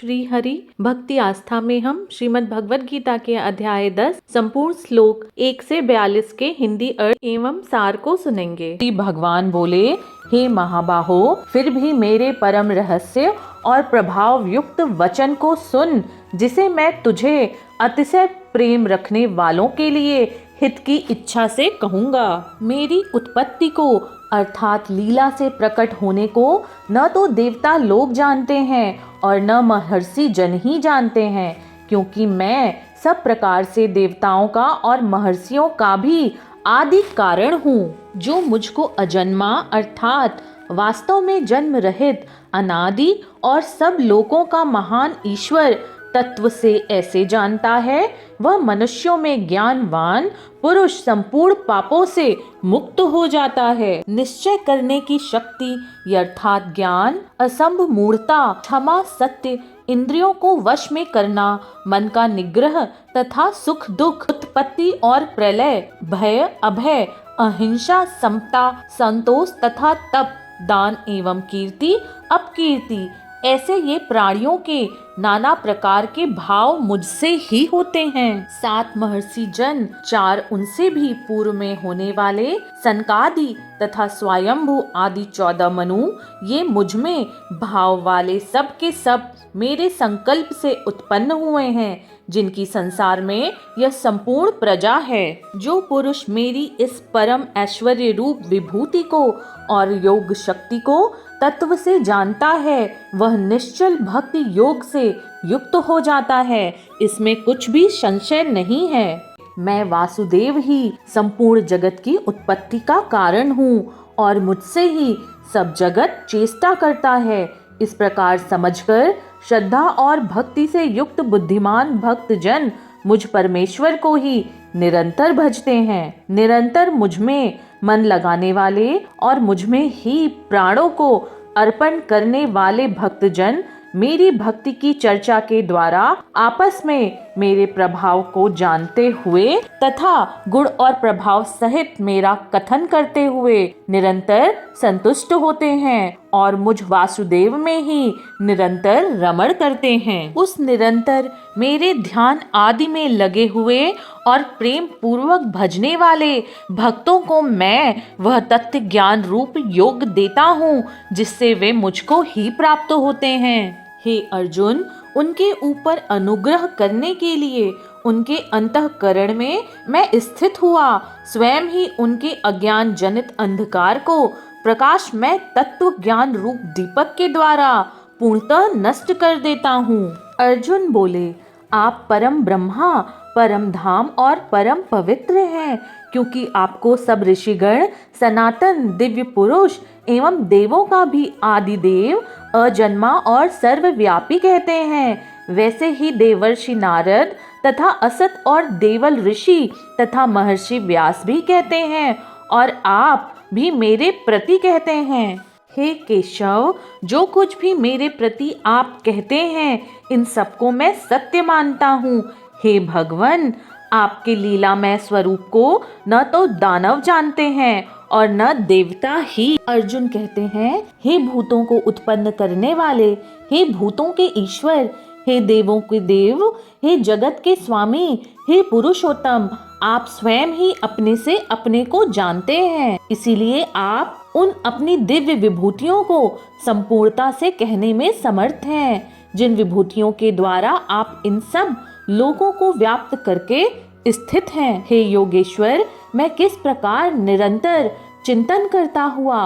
श्री हरि भक्ति आस्था में हम श्रीमद् भगवद गीता के अध्याय 10 संपूर्ण श्लोक 1 से 42 के हिंदी अर्थ एवं सार को सुनेंगे। श्री भगवान बोले, हे महाबाहो, फिर भी मेरे परम रहस्य और प्रभाव युक्त वचन को सुन, जिसे मैं तुझे अतिशय प्रेम रखने वालों के लिए हित की इच्छा से कहूँगा। मेरी उत्पत्ति को अर्थात लीला से प्रकट होने को न तो देवता लोग जानते हैं और न महर्षि जन ही जानते हैं, क्योंकि मैं सब प्रकार से देवताओं का और महर्षियों का भी आदि कारण हूँ, जो मुझको अजन्मा अर्थात वास्तव में जन्म रहित अनादि और सब लोकों का महान ईश्वर तत्व से ऐसे जानता है, वह मनुष्यों में ज्ञानवान पुरुष संपूर्ण पापों से मुक्त हो जाता है। निश्चय करने की शक्ति अर्थात ज्ञान, असंभ मूढ़ता, क्षमा, सत्य, इंद्रियों को वश में करना, मन का निग्रह तथा सुख दुख, उत्पत्ति और प्रलय, भय अभय, अहिंसा, समता, संतोष तथा तप, दान एवं कीर्ति अपकीर्ति, ऐसे ये प्राणियों के नाना प्रकार के भाव मुझसे ही होते हैं। 7 महर्षि जन, 4 उनसे भी पूर्व में होने वाले सनकादि तथा स्वयंभू आदि 14 मनु, ये मुझ में भाव वाले सब के सब मेरे संकल्प से उत्पन्न हुए हैं, जिनकी संसार में यह संपूर्ण प्रजा है। जो पुरुष मेरी इस परम ऐश्वर्य रूप विभूति को और योग शक्ति को तत्व से जानता है, वह निश्चल भक्ति योग से युक्त हो जाता है, इसमें कुछ भी संशय नहीं है। मैं वासुदेव ही संपूर्ण जगत की उत्पत्ति का कारण हूँ और मुझसे ही सब जगत चेष्टा करता है। इस प्रकार समझकर श्रद्धा और भक्ति से युक्त बुद्धिमान भक्त जन मुझ परमेश्वर को ही निरंतर भजते हैं। निरंतर मुझ में मन लगाने वाले और मुझ में ही प्राणों को अर्पण करने वाले भक्तजन मेरी भक्ति की चर्चा के द्वारा आपस में मेरे प्रभाव को जानते हुए तथा गुण और प्रभाव सहित मेरा कथन करते हुए निरंतर संतुष्ट होते हैं और मुझ वासुदेव में ही निरंतर रमण करते हैं। उस निरंतर मेरे ध्यान आदि में लगे हुए और प्रेम पूर्वक भजने वाले भक्तों को मैं वह तत्व ज्ञान रूप योग देता हूँ, जिससे वे मुझको ही प्राप्त होते हैं। हे अर्जुन, उनके ऊपर अनुग्रह करने के लिए उनके अंतःकरण में मैं स्थित हुआ, स्वयं ही उनके अज्ञान जनित अंधकार को प्रकाश में तत्व ज्ञान रूप दीपक के द्वारा पूर्णतः नष्ट कर देता हूँ। अर्जुन बोले, आप परम ब्रह्मा, परम धाम और परम पवित्र हैं, क्योंकि आपको सब ऋषिगण सनातन दिव्य पुरुष एवं देवों का भी आदि देव, अजन्मा और सर्वव्यापी कहते हैं। वैसे ही देवर्षि नारद तथा असत और देवल ऋषि तथा महर्षि व्यास भी कहते हैं और आप भी मेरे प्रति कहते हैं। हे केशव, जो कुछ भी मेरे प्रति आप कहते हैं, इन सबको मैं सत्य मानता हूँ। हे भगवन, आपके लीलामय स्वरूप को न तो दानव जानते हैं और न देवता ही। अर्जुन कहते हैं, हे भूतों को उत्पन्न करने वाले, हे भूतों के ईश्वर, हे देवों के देव, हे जगत के स्वामी, हे पुरुषोत्तम, आप स्वयं ही अपने से अपने को जानते हैं, इसीलिए आप उन अपनी दिव्य विभूतियों को संपूर्णता से कहने में समर्थ हैं, जिन विभूतियों के द्वारा आप इन सब लोगों को व्याप्त करके स्थित हैं। हे योगेश्वर, मैं किस प्रकार निरंतर चिंतन करता हुआ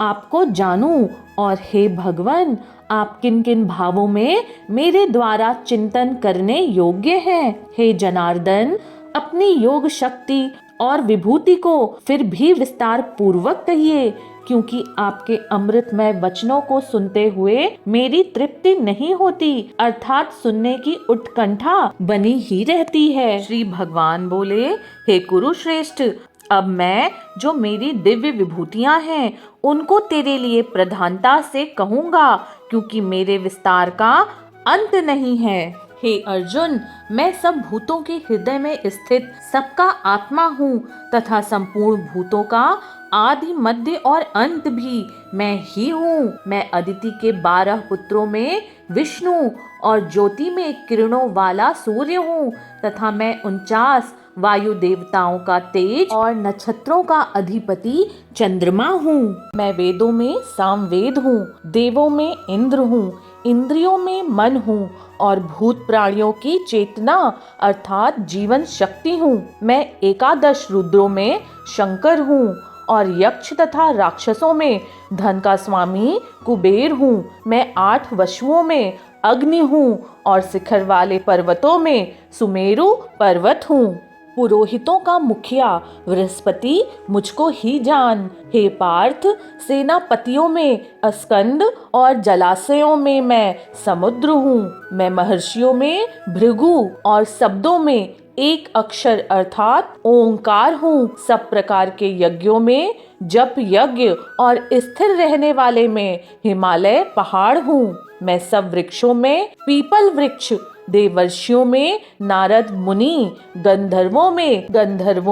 आपको जानूं, और हे भगवान, आप किन किन भावों में मेरे द्वारा चिंतन करने योग्य हैं। हे जनार्दन, अपनी योग शक्ति और विभूति को फिर भी विस्तार पूर्वक कहिए, क्योंकि आपके अमृतमय वचनों को सुनते हुए मेरी तृप्ति नहीं होती, अर्थात सुनने की उत्कंठा बनी ही रहती है। श्री भगवान बोले, हे कुरुश्रेष्ठ, अब मैं जो मेरी दिव्य विभूतियां हैं उनको तेरे लिए प्रधानता से कहूँगा, क्योंकि मेरे विस्तार का अंत नहीं है। हे अर्जुन, मैं सब भूतों के हृदय में स्थित सबका आत्मा हूँ तथा संपूर्ण भूतों का आदि मध्य और अंत भी मैं ही हूँ। मैं अदिति के 12 पुत्रों में विष्णु और ज्योति में किरणों वाला सूर्य हूँ तथा मैं 49 वायु देवताओं का तेज और नक्षत्रों का अधिपति चंद्रमा हूँ। मैं वेदों में सामवेद हूँ, देवों में इंद्र हूँ, इंद्रियों में मन हूँ और भूत प्राणियों की चेतना अर्थात जीवन शक्ति हूँ। मैं 11 रुद्रों में शंकर हूँ और यक्ष तथा राक्षसों में धन का स्वामी कुबेर हूँ। मैं 8 वसुओं में अग्नि हूँ और शिखर वाले पर्वतों में सुमेरु पर्वत हूँ। पुरोहितों का मुखिया बृहस्पति मुझको ही जान। हे पार्थ, सेनापतियों में अस्कंद और जलाशयों में मैं समुद्र हूँ। मैं महर्षियों में भृगु और शब्दों में एक अक्षर अर्थात ओंकार हूँ। सब प्रकार के यज्ञों में जप यज्ञ और स्थिर रहने वाले में हिमालय पहाड़ हूँ। मैं सब वृक्षों में पीपल वृक्ष, देवर्षियों में नारद मुनि, गंधर्वों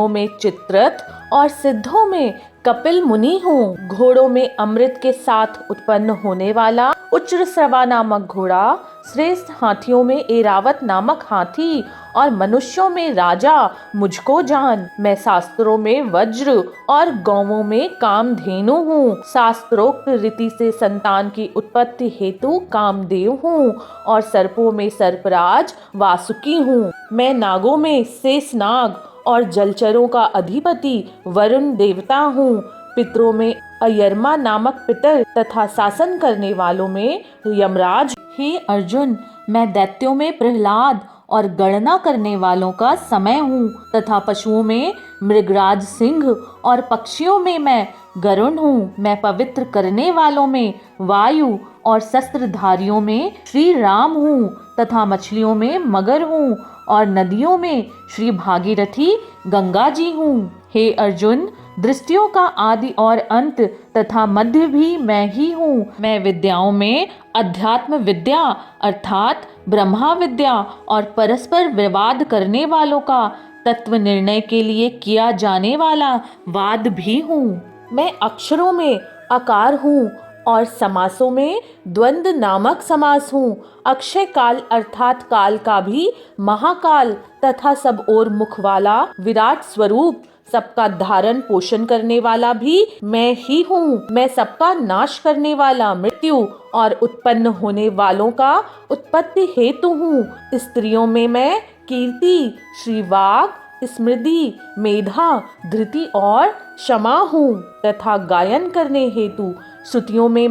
में चित्ररथ और सिद्धों में कपिल मुनि हूँ। घोड़ों में अमृत के साथ उत्पन्न होने वाला उच्चश्रवा नामक घोड़ा, श्रेष्ठ हाथियों में एरावत नामक हाथी और मनुष्यों में राजा मुझको जान। मैं शास्त्रों में वज्र और गौवों में कामधेनु हूँ। शास्त्रोक्त रीति से संतान की उत्पत्ति हेतु कामदेव हूँ और सर्पों में सर्पराज वासुकी हूँ। मैं नागों में शेषनाग और जलचरों का अधिपति वरुण देवता हूँ। पितरों में अयरमा नामक पितर तथा शासन करने वालों में यमराज। हे अर्जुन, मैं दैत्यों में प्रहलाद और गणना करने वालों का समय हूँ तथा पशुओं में मृगराज सिंह और पक्षियों में मैं गरुण हूँ। मैं पवित्र करने वालों में वायु और शस्त्रधारियों में श्री राम हूँ तथा मछलियों में मगर हूँ और नदियों में श्री भागीरथी गंगा जी हूँ। हे अर्जुन, दृष्टियों का आदि और अंत तथा मध्य भी मैं ही हूँ। मैं विद्याओं में अध्यात्म विद्या अर्थात ब्रह्मा विद्या और परस्पर विवाद करने वालों का तत्व निर्णय के लिए किया जाने वाला वाद भी हूँ। मैं अक्षरों में अकार हूँ और समासों में द्वंद्व नामक समास हूँ। अक्षय काल अर्थात काल का भी महाकाल तथा सब ओर मुख वाला विराट स्वरूप, सबका धारण पोषण करने वाला भी मैं ही हूँ। मैं सबका नाश करने वाला मृत्यु और उत्पन्न होने वालों का उत्पत्ति हेतु हूँ। स्त्रियों में मैं कीर्ति, श्रीवाग, स्मृति, मेधा, धृति और क्षमा हूँ तथा गायन करने हेतु श्रुतियों में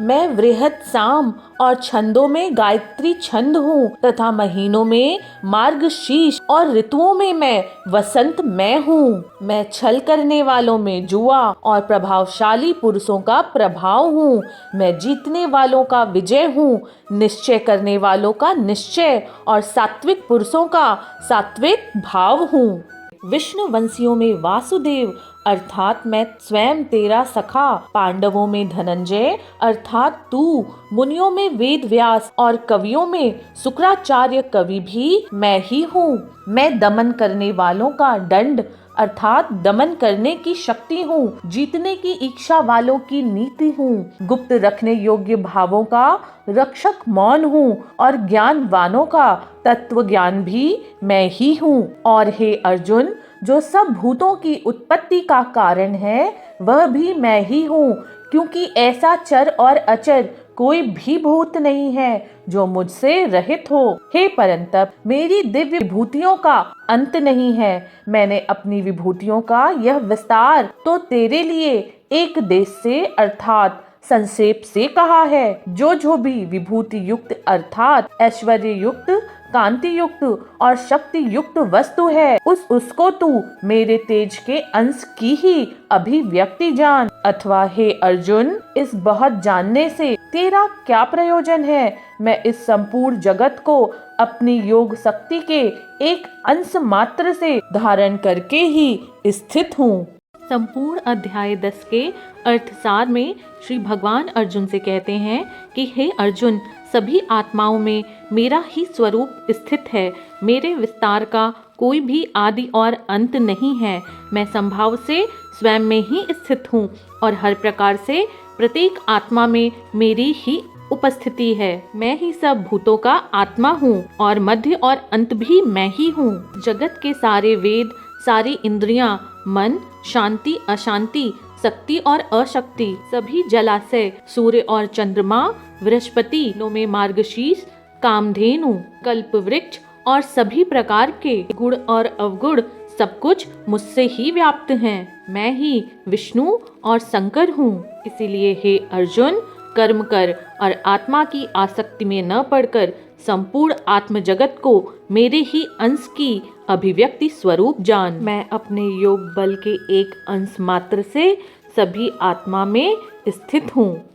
मैं वृहत साम और छंदों में गायत्री छंद हूँ तथा महीनों में मार्गशीर्ष और ऋतुओं में मैं वसंत मैं हूँ। मैं छल करने वालों में जुआ और प्रभावशाली पुरुषों का प्रभाव हूँ। मैं जीतने वालों का विजय हूँ, निश्चय करने वालों का निश्चय और सात्विक पुरुषों का सात्विक भाव हूँ। विष्णु वंशियों में वासुदेव अर्थात मैं स्वयं तेरा सखा, पांडवों में धनंजय अर्थात तू, मुनियों में वेद व्यास और कवियों में शुक्राचार्य कवि भी मैं ही हूँ। मैं दमन करने वालों का दंड अर्थात दमन करने की शक्ति हूँ, जीतने की इच्छा वालों की नीति हूँ, गुप्त रखने योग्य भावों का रक्षक मौन हूँ और ज्ञानवानों का तत्व ज्ञान भी मैं ही हूँ। और हे अर्जुन, जो सब भूतों की उत्पत्ति का कारण है वह भी मैं ही हूँ, क्योंकि ऐसा चर और अचर कोई भी भूत नहीं है जो मुझसे रहित हो। हे परंतप, मेरी दिव्य विभूतियों का अंत नहीं है। मैंने अपनी विभूतियों का यह विस्तार तो तेरे लिए एक देश से अर्थात संक्षेप से कहा है। जो भी विभूति युक्त अर्थात ऐश्वर्य युक्त, कांति युक्त और शक्ति युक्त वस्तु है उसको तू मेरे तेज के अंश की ही अभिव्यक्ति जान। अथवा हे अर्जुन, इस बहुत जानने से तेरा क्या प्रयोजन है? मैं इस संपूर्ण जगत को अपनी योग शक्ति के एक अंश मात्र से धारण करके ही स्थित हूँ। संपूर्ण अध्याय 10 के अर्थसार में श्री भगवान अर्जुन से कहते हैं कि हे अर्जुन, सभी आत्माओं में मेरा ही स्वरूप स्थित है। मेरे विस्तार का कोई भी आदि और अंत नहीं है। मैं संभाव से स्वयं में ही स्थित हूँ और हर प्रकार से प्रत्येक आत्मा में मेरी ही उपस्थिति है। मैं ही सब भूतों का आत्मा हूँ और मध्य और अंत भी मैं ही हूँ। जगत के सारे वेद, सारी इंद्रियां, मन, शांति अशांति, शक्ति और अशक्ति, सभी जलाशय, सूर्य और चंद्रमा, बृहस्पति, नो में मार्गशीर्ष, कामधेनु, कल्प वृक्ष और सभी प्रकार के गुण और अवगुण सब कुछ मुझसे ही व्याप्त हैं। मैं ही विष्णु और शंकर हूँ। इसीलिए हे अर्जुन, कर्म कर और आत्मा की आसक्ति में न पड़कर संपूर्ण आत्म जगत को मेरे ही अंश की अभिव्यक्ति स्वरूप जान। मैं अपने योग बल के एक अंश मात्र से सभी आत्मा में स्थित हूँ।